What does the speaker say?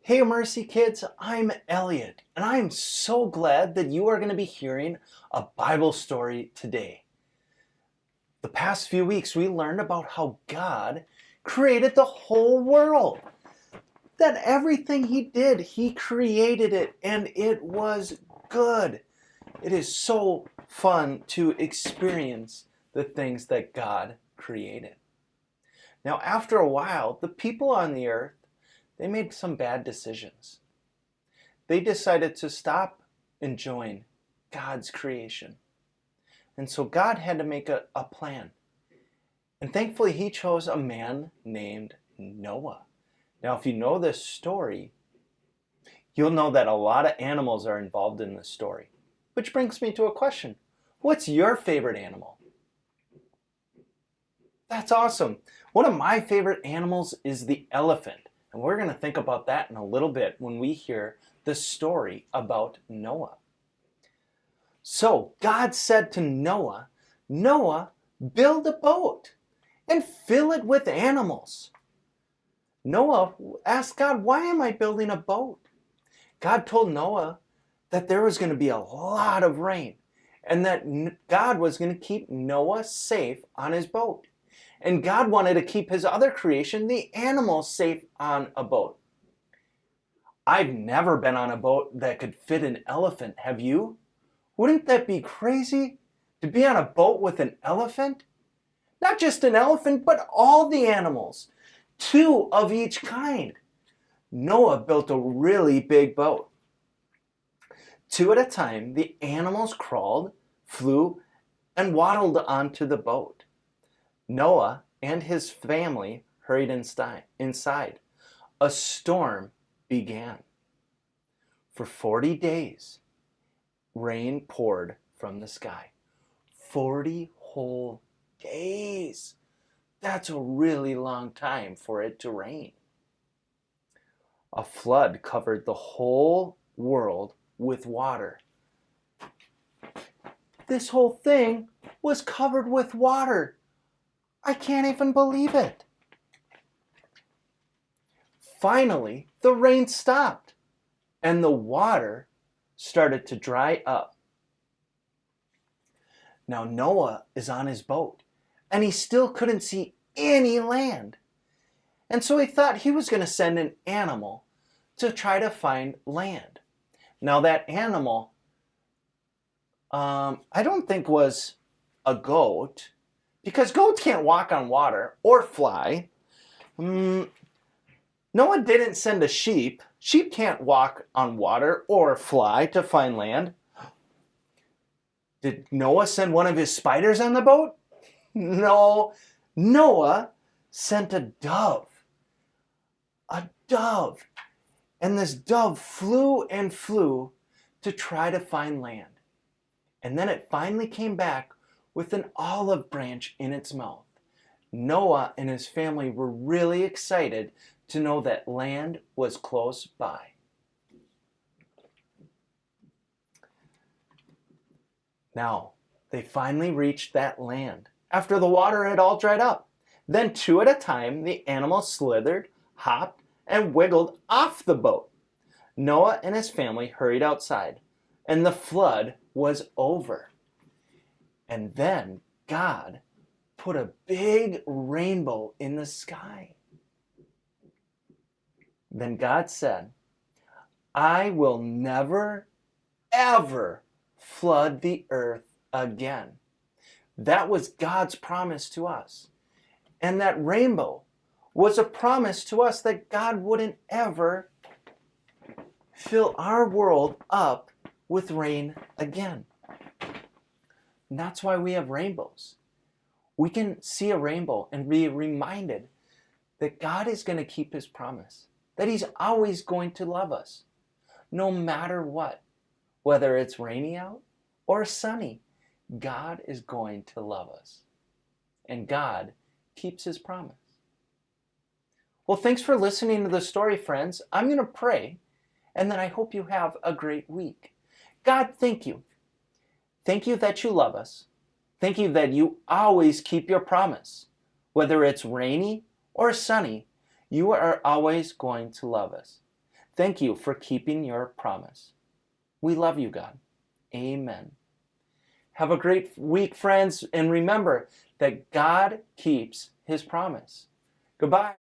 Hey Mercy Kids, I'm Elliot, and I'm so glad that you are going to be hearing a Bible story today. The past few weeks we learned about how God created the whole world. That everything He did, He created it, and it was good. It is so fun to experience the things that God created. Now, after a while, the people on the earth, they made some bad decisions. They decided to stop enjoying God's creation. And so God had to make a plan. And thankfully, He chose a man named Noah. Now, if you know this story, you'll know that a lot of animals are involved in this story. Which brings me to a question. What's your favorite animal? That's awesome. One of my favorite animals is the elephant. And we're going to think about that in a little bit when we hear the story about Noah. So God said to Noah, Noah, build a boat and fill it with animals. Noah asked God, why am I building a boat? God told Noah that there was going to be a lot of rain and that God was going to keep Noah safe on his boat. And God wanted to keep His other creation, the animals, safe on a boat. I've never been on a boat that could fit an elephant. Have you? Wouldn't that be crazy? To be on a boat with an elephant? Not just an elephant, but all the animals. 2 of each kind. Noah built a really big boat. 2 at a time, the animals crawled, flew, and waddled onto the boat. Noah and his family hurried inside. A storm began. For 40 days, rain poured from the sky. 40 whole days. That's a really long time for it to rain. A flood covered the whole world with water. This whole thing was covered with water. I can't even believe it. Finally, the rain stopped and the water started to dry up. Now Noah is on his boat and he still couldn't see any land. And so he thought he was going to send an animal to try to find land. Now that animal, I don't think was a goat, because goats can't walk on water or fly. Noah didn't send a sheep. Sheep can't walk on water or fly to find land. Did Noah send one of his spiders on the boat? No. Noah sent a dove. A dove. And this dove flew and flew to try to find land. And then it finally came back with an olive branch in its mouth. Noah and his family were really excited to know that land was close by. Now, they finally reached that land after the water had all dried up. Then 2 at a time, the animals slithered, hopped, and wiggled off the boat. Noah and his family hurried outside, and the flood was over. And then God put a big rainbow in the sky. Then God said, I will never, ever flood the earth again. That was God's promise to us. And that rainbow was a promise to us that God wouldn't ever fill our world up with rain again. And that's why we have rainbows. We can see a rainbow and be reminded that God is going to keep His promise, that He's always going to love us, no matter what. Whether it's rainy out or sunny, God is going to love us. And God keeps His promise. Well, thanks for listening to the story, friends. I'm going to pray, and then I hope you have a great week. God, thank you. Thank you that you love us. Thank you that you always keep your promise. Whether it's rainy or sunny, you are always going to love us. Thank you for keeping your promise. We love you, God. Amen. Have a great week, friends, and remember that God keeps his promise. Goodbye.